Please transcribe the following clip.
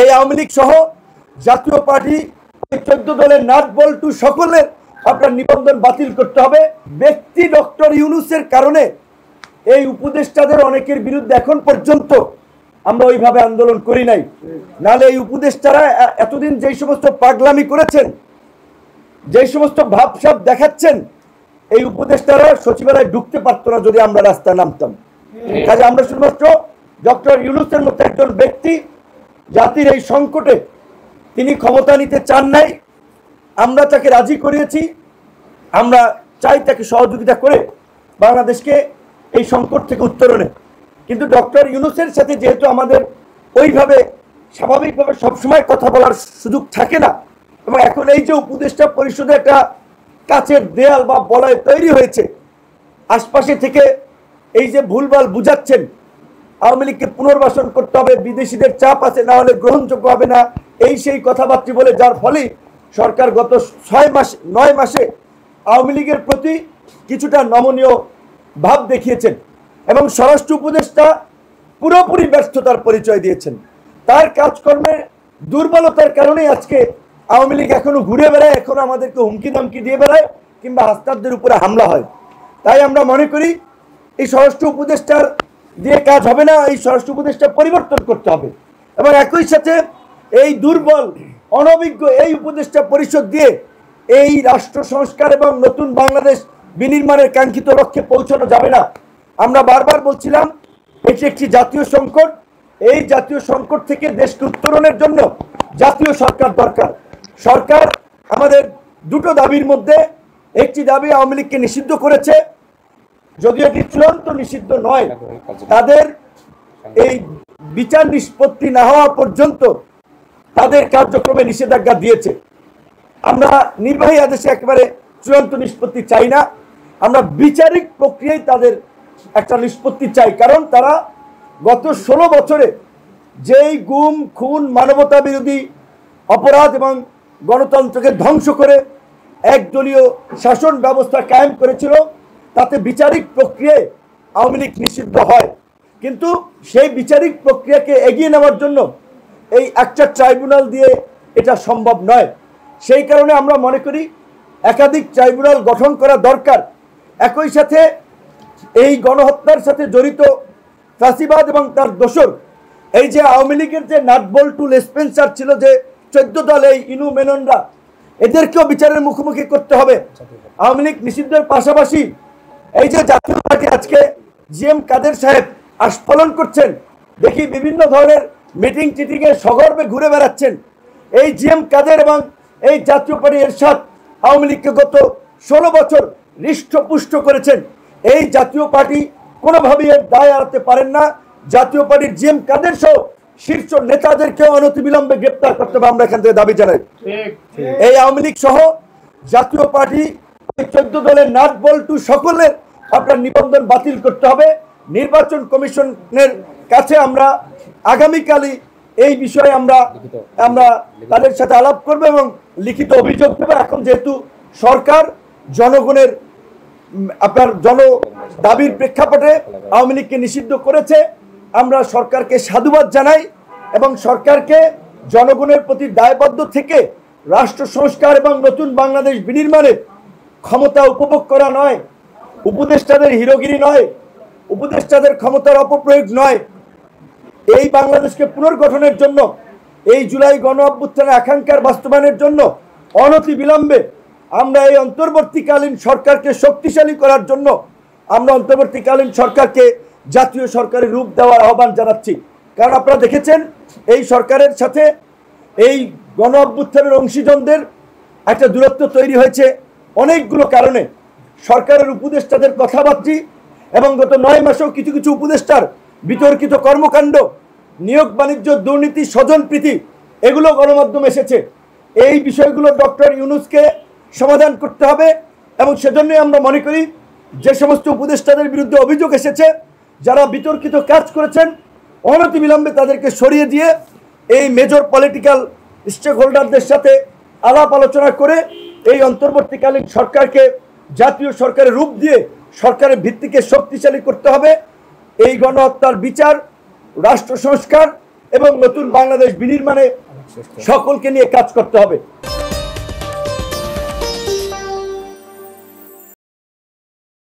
এই আওয়ামী লীগ সহ জাতীয় পার্টি 14 দলের নাট বল্টু সকলের আপনার নিবন্ধন বাতিল করতে হবে। ব্যক্তি ডক্টর ইউনূসের কারণে এই উপদেষ্টাদের অনেকের বিরুদ্ধে এখন পর্যন্ত আমরা ওইভাবে আন্দোলন করি নাই। নালে এই উপদেষ্টারা এতদিন যেই সমস্ত পাগলামি করেছেন, যেই সমস্ত ভাবসাব দেখাচ্ছেন, এই উপদেষ্টারা সচিবালয়ে ঢুকতে পারতো না যদি আমরা রাস্তায় নামতাম। কাজে আমরা শুধুমাত্র ডক্টর ইউনূসের মতো একজন ব্যক্তি জাতির এই সংকটে তিনি ক্ষমতা নিতে চান নাই, আমরা তাকে রাজি করিয়েছি। আমরা চাই তাকে সহযোগিতা করে বাংলাদেশকে এই সংকট থেকে উত্তরণে। কিন্তু ডক্টর ইউনূসের সাথে যেহেতু আমাদের ওইভাবে স্বাভাবিকভাবে সবসময় কথা বলার সুযোগ থাকে না, এবং এখন এই যে উপদেষ্টা পরিষদে একটা কাচের দেয়াল বা বলয় তৈরি হয়েছে, আশপাশে থেকে এই যে ভুলভাল বুঝাচ্ছেন আওয়ামী লীগকে পুনর্বাসন করতে হবে, বিদেশিদের চাপ আছে, না হলে গ্রহণযোগ্য হবে না, এই সেই কথাবার্তা বলে, যার ফলে সরকার গত 9 মাসে আওয়ামী লীগের প্রতি কিছুটা নমনীয় ভাব দেখিয়েছেন এবং স্বরাষ্ট্র উপদেষ্টা পুরোপুরি ব্যর্থতার পরিচয় দিয়েছেন। তার কাজকর্মের দুর্বলতার কারণেই আজকে আওয়ামী লীগ এখনো ঘুরে বেড়ায়, এখনো আমাদেরকে হুমকি দামকি দিয়ে বেড়ায় কিংবা হাসনাতদের উপরে হামলা হয়। তাই আমরা মনে করি এই স্বরাষ্ট্র উপদেষ্টার দিয়ে কাজ হবে না, এই স্বরাষ্ট্র উপদেষ্টা পরিবর্তন করতে হবে এবং একই সাথে এই দুর্বল অনভিজ্ঞ এই উপদেষ্টা পরিষদ দিয়ে এই রাষ্ট্র সংস্কার এবং নতুন বাংলাদেশ বিনির্মাণের কাঙ্ক্ষিত লক্ষ্যে পৌঁছানো যাবে না। আমরা বারবার বলছিলাম এটি একটি জাতীয় সংকট, এই জাতীয় সংকট থেকে দেশকে উত্তরণের জন্য জাতীয় সরকার দরকার। সরকার আমাদের দুটো দাবির মধ্যে একটি দাবি আওয়ামী লীগকে নিষিদ্ধ করেছে, যদিও এটি চূড়ান্ত নিষিদ্ধ নয়, তাদের এই বিচার নিষ্পত্তি না হওয়া পর্যন্ত তাদের কার্যক্রমে নিষেধাজ্ঞা দিয়েছে। আমরা নির্বাহী আদেশে একেবারে চূড়ান্ত নিষ্পত্তি চাই না, আমরা বিচারিক প্রক্রিয়ায় তাদের একটা নিষ্পত্তি চাই। কারণ তারা গত 16 বছরে যেই গুম খুন মানবতা বিরোধী অপরাধ এবং গণতন্ত্রকে ধ্বংস করে একদলীয় শাসন ব্যবস্থা কায়েম করেছিল, তাতে বিচারিক প্রক্রিয়ায় আওয়ামী লীগ নিষিদ্ধ হয়। কিন্তু সেই বিচারিক প্রক্রিয়াকে এগিয়ে নেওয়ার জন্য এই একটা ট্রাইব্যুনাল দিয়ে এটা সম্ভব নয়। সেই কারণে আমরা মনে করি একাধিক ট্রাইব্যুনাল গঠন করা দরকার। একই সাথে এই গণহত্যার সাথে জড়িত ফাঁসিবাদ এবং তার দোসর এই যে আওয়ামী লীগের যে নাটবল্টু লেসপেন্সার ছিল, যে 14 দল এই ইনু মেননরা, এদেরকেও বিচারের মুখোমুখি করতে হবে। আওয়ামী লীগ নিষিদ্ধের পাশাপাশি এই যে জাতীয় পার্টি আজকে জিএম কাদের সাহেব আস্ফলন করছেন, দেখি বিভিন্ন ধরনের মিটিং টিটিংয়ে সগর্বে ঘুরে বেড়াচ্ছেন। এই জিএম কাদের এবং এই জাতীয় পার্টি এরশাদ আওয়ামী লীগকে গত 16 বছর হৃষ্টপুষ্ট করেছেন। এই জাতীয় পার্টি কোনোভাবেই এর দায় এড়াতে পারেন না। জাতীয় পার্টির জিএম কাদের সহ শীর্ষ নেতাদেরকে অনতিবিলম্বে গ্রেপ্তার করতে হবে, আমরা এখান থেকে দাবি জানাই। এই আওয়ামী লীগ সহ জাতীয় পার্টি 14 দলের নাট বল্টু সকলের আপনার নিবন্ধন বাতিল করতে হবে। নির্বাচন কমিশনের কাছে আমরা আগামীকালই এই বিষয়ে আমরা তাদের সাথে আলাপ করব এবং লিখিত অভিযোগ দেব। এখন যেহেতু সরকার জনগণের আপনার দাবির প্রেক্ষাপটে আওয়ামী লীগকে নিষিদ্ধ করেছে, আমরা সরকারকে সাধুবাদ জানাই এবং সরকারকে জনগণের প্রতি দায়বদ্ধ থেকে রাষ্ট্র সংস্কার এবং নতুন বাংলাদেশ বিনির্মাণে ক্ষমতা উপভোগ করা নয়, উপদেষ্টাদের হিরোগিরি নয়, উপদেষ্টাদের ক্ষমতার অপপ্রয়োগ নয়, এই বাংলাদেশকে পুনর্গঠনের জন্য, এই জুলাই গণ অভ্যুত্থানের আকাঙ্ক্ষার বাস্তবায়নের জন্য অনতিবিলম্বে আমরা এই অন্তর্বর্তীকালীন সরকারকে শক্তিশালী করার জন্য আমরা অন্তর্বর্তীকালীন সরকারকে জাতীয় সরকারের রূপ দেওয়ার আহ্বান জানাচ্ছি। কারণ আপনারা দেখেছেন এই সরকারের সাথে এই গণ অভ্যুত্থানের অংশীজনদের একটা দূরত্ব তৈরি হয়েছে অনেকগুলো কারণে। সরকারের উপদেষ্টাদের কথাবার্তা এবং গত 9 মাসেও কিছু কিছু উপদেষ্টার বিতর্কিত কর্মকাণ্ড, নিয়োগ বাণিজ্য দুর্নীতি, স্বজনপ্রীতি, এগুলো গণমাধ্যমে এসেছে। এই বিষয়গুলো ডক্টর ইউনূসকে সমাধান করতে হবে এবং সেজন্যই আমরা মনে করি যে সমস্ত উপদেষ্টাদের বিরুদ্ধে অভিযোগ এসেছে, যারা বিতর্কিত কাজ করেছেন, অনতিবিলম্বে তাদেরকে সরিয়ে দিয়ে এই মেজর পলিটিক্যাল স্টেক হোল্ডারদের সাথে আলাপ আলোচনা করে এই অন্তর্বর্তীকালীন সরকারকে জাতীয় সরকারের রূপ দিয়ে সরকারের ভিত্তিকে শক্তিশালী করতে হবে। এই গণহত্যার বিচার, রাষ্ট্র সংস্কার এবং নতুন বাংলাদেশ বিনির্মাণে সকলকে নিয়ে কাজ করতে হবে।